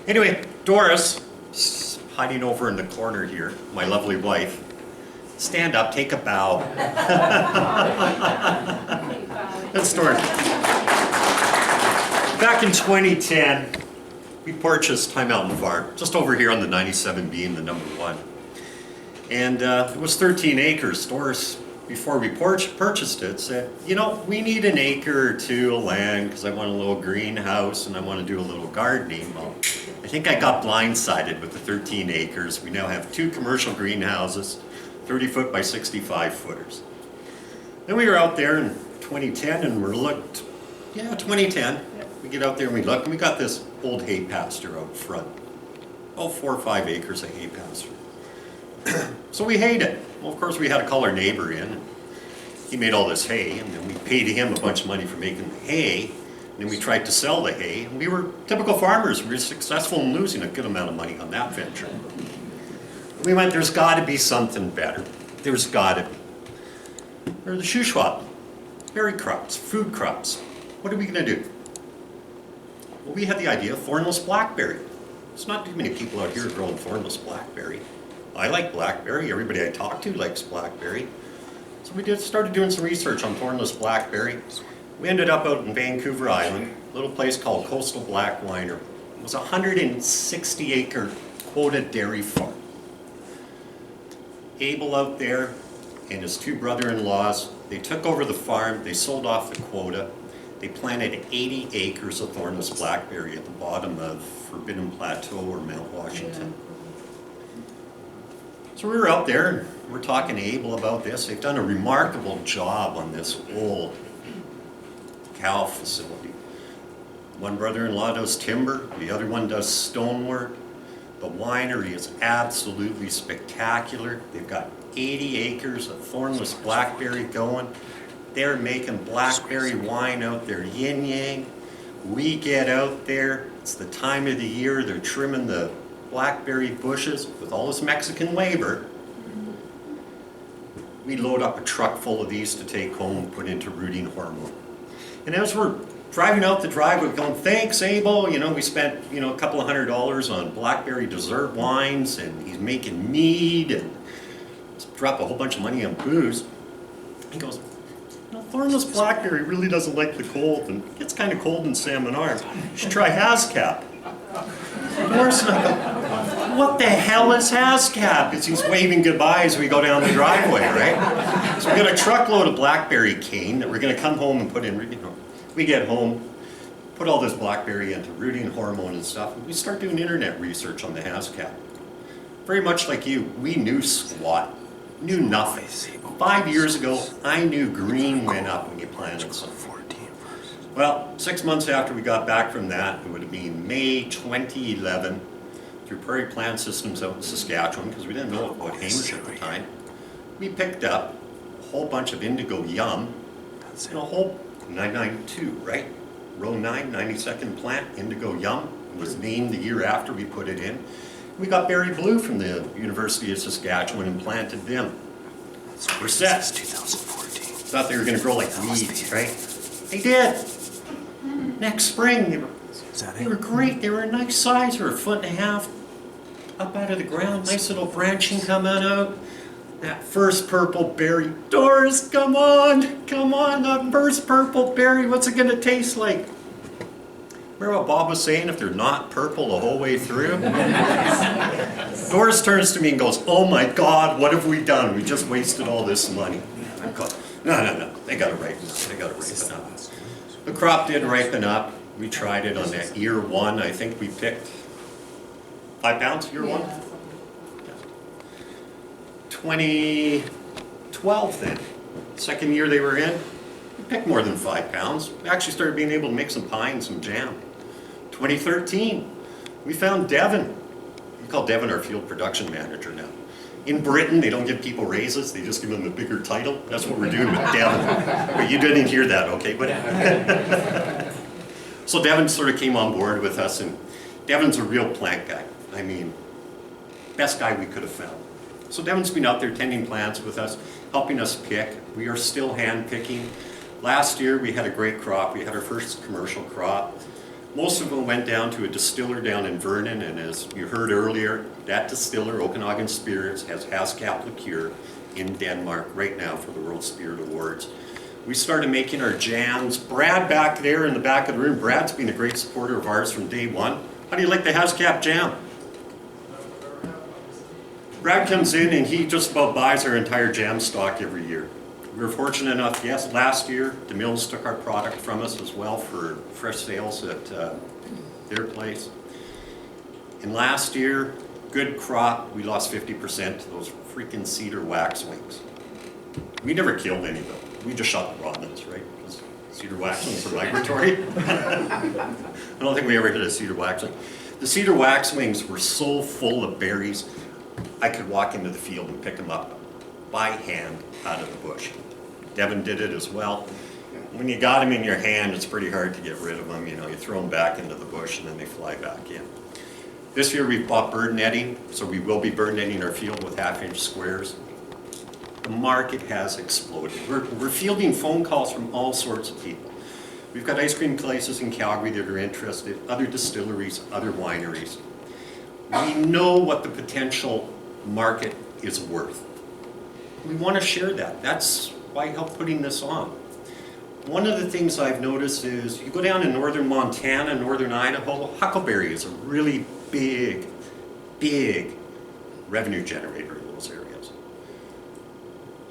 Anyway, Doris, hiding over in the corner here, my lovely wife. Stand up, take a bow. That's Doris. Back in 2010, we purchased High Mountain Farm, just over here on the 97 being the number one. And it was 13 acres. Doris, before we purchased it, said, you know, we need an acre or two of land because I want a little greenhouse and I want to do a little gardening. Well, I think I got blindsided with the 13 acres. We now have 2 commercial greenhouses, 30 foot by 65 footers. Then we were out there in 2010 and we're looked, 2010. We get out there and we look and we got this old hay pasture out front. Oh, 4 or 5 acres of hay pasture. So we hayed it. Well, of course, we had to call our neighbor in. He made all this hay, and then we paid him a bunch of money for making the hay. And then we tried to sell the hay. And we were typical farmers. We were successful in losing a good amount of money on that venture. We went, there's got to be something better. There's got to be. There's the Shuswap, berry crops, food crops. What are we going to do? Well, we had the idea of thornless blackberry. There's not too many people out here growing thornless blackberry. I like blackberry. Everybody I talk to likes blackberry. So we started doing some research on thornless blackberry. We ended up out in Vancouver Island, a little place called Coastal Black Winery. It was a 160-acre quota dairy farm. Abel out there and his 2 brother-in-laws, they took over the farm, they sold off the quota. They planted 80 acres of thornless blackberry at the bottom of Forbidden Plateau or Mount Washington. So we were out there and we're talking to Abel about this. They've done a remarkable job on this old cow facility. One brother-in-law does timber, the other one does stonework. The winery is absolutely spectacular. They've got 80 acres of thornless blackberry going. They're making blackberry wine out there, yin yang. We get out there, it's the time of the year, they're trimming the blackberry bushes with all this Mexican labor. We load up a truck full of these to take home and put into rooting hormone. And as we're driving out the driveway, we're going, thanks, Abel. You know, we spent, a couple of $100 on blackberry dessert wines, and he's making mead, and drop a whole bunch of money on booze. He goes, thornless blackberry really doesn't like the cold, and it gets kind of cold in Salmon Arms. You should try Haskap. Doris and I go, what the hell is Haskap? As he's waving goodbye as we go down the driveway, right? So we got a truckload of blackberry cane that we're going to come home and put in. We get home, put all this blackberry into rooting hormone and stuff, and we start doing internet research on the Haskap. Very much like you, we knew squat, knew nothing. 5 years ago, I knew green went up when you planted something. Well, 6 months after we got back from that, it would have been May 2011, through Prairie Plant Systems out in Saskatchewan, because we didn't know about Hamish at the time. We picked up a whole bunch of indigo yum, and a whole 992, right? Row 9, 92nd plant, indigo yum. It was named the year after we put it in. We got berry blue from the University of Saskatchewan and planted them. We're set. 2014. Thought they were going to grow like weeds, right? They did. Next spring, they were great. They were a nice size. They were 1.5 feet up out of the ground. Nice little branching coming out. That first purple berry. Doris, come on, the first purple berry. What's it going to taste like? Remember what Bob was saying, if they're not purple the whole way through? Doris turns to me and goes, oh my God, what have we done? We just wasted all this money. I'm going, no, they got to ripen up. The crop did ripen up. We tried it on that year 1. I think we picked 5 pounds year 1. 2012 then, second year they were in, we picked more than 5 pounds. We actually started being able to make some pie and some jam. 2013, we found Devin. We call Devin our field production manager now. In Britain, they don't give people raises, they just give them a bigger title. That's what we're doing with Devin. But you didn't hear that, okay? But so Devin sort of came on board with us, and Devin's a real plant guy. I mean, best guy we could have found. So Devin's been out there tending plants with us, helping us pick. We are still hand picking. Last year we had a great crop. We had our first commercial crop. Most of them went down to a distiller down in Vernon, and as you heard earlier, that distiller, Okanagan Spirits, has Haskap liqueur in Denmark right now for the World Spirit Awards. We started making our jams. Brad back there in the back of the room, Brad's been a great supporter of ours from day one. How do you like the Haskap jam? Brad comes in and he just about buys our entire jam stock every year. We were fortunate enough, yes, last year, the Mills took our product from us as well for fresh sales at their place. And last year, good crop, we lost 50% to those freaking cedar waxwings. We never killed any of them. We just shot the raw nuts, right? Because cedar waxwings are migratory. I don't think we ever hit a cedar waxwing. The cedar waxwings were so full of berries, I could walk into the field and pick them up by hand out of the bush. Devin did it as well. When you got them in your hand, it's pretty hard to get rid of them. You know, you throw them back into the bush and then they fly back in. This year we've bought bird netting, so we will be bird netting our field with 1/2-inch squares. The market has exploded. We're fielding phone calls from all sorts of people. We've got ice cream places in Calgary that are interested, other distilleries, other wineries. We know what the potential market is worth. We want to share that. That's why I helped putting this on. One of the things I've noticed is you go down in northern Montana, northern Idaho, huckleberry is a really big, big revenue generator in those areas.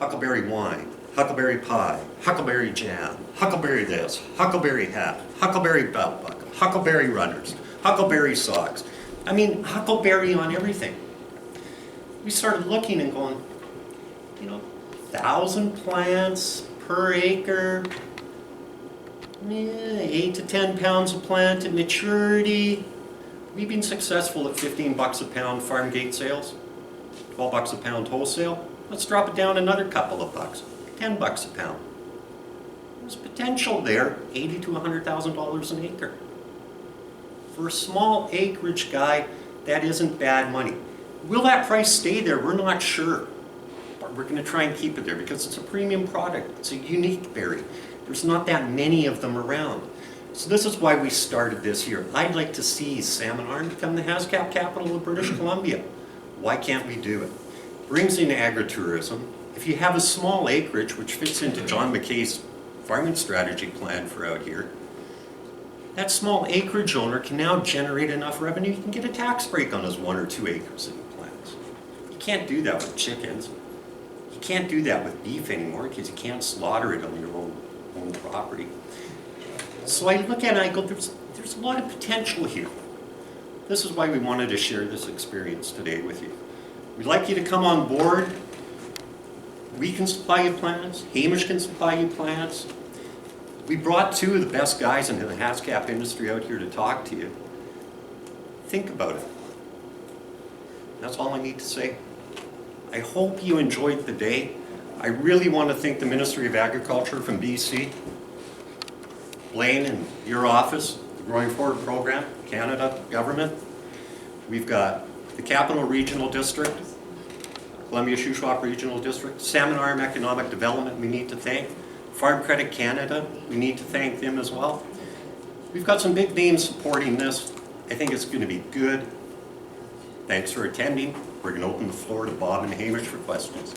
Huckleberry wine, huckleberry pie, huckleberry jam, huckleberry this, huckleberry hat, huckleberry belt buckle, huckleberry runners, huckleberry socks. I mean, huckleberry on everything. We started looking and going, you know, 1,000 plants per acre, 8 to 10 pounds a plant at maturity. We've been successful at 15 bucks a pound farm gate sales, 12 bucks a pound wholesale. Let's drop it down another couple of bucks, 10 bucks a pound. There's potential there, $80,000 to $100,000 an acre. For a small acreage guy, that isn't bad money. Will that price stay there? We're not sure. But we're going to try and keep it there because it's a premium product. It's a unique berry. There's not that many of them around. So this is why we started this here. I'd like to see Salmon Arm become the Haskap capital of British Columbia. Why can't we do it? Brings in agritourism. If you have a small acreage, which fits into John McKay's farming strategy plan for out here, that small acreage owner can now generate enough revenue, he can get a tax break on his 1 or 2 acres that he plants. You can't do that with chickens. You can't do that with beef anymore because you can't slaughter it on your own property. So I look at it and I go, there's a lot of potential here. This is why we wanted to share this experience today with you. We'd like you to come on board. We can supply you plants. Hamish can supply you plants. We brought 2 of the best guys into the Haskap industry out here to talk to you. Think about it. That's all I need to say. I hope you enjoyed the day. I really want to thank the Ministry of Agriculture from BC, Blaine and your office, the Growing Forward Program, Canada government. We've got the Capital Regional District, Columbia Shuswap Regional District, Salmon Arm Economic Development we need to thank, Farm Credit Canada, we need to thank them as well. We've got some big names supporting this. I think it's going to be good. Thanks for attending. We're going to open the floor to Bob and Hamish for questions.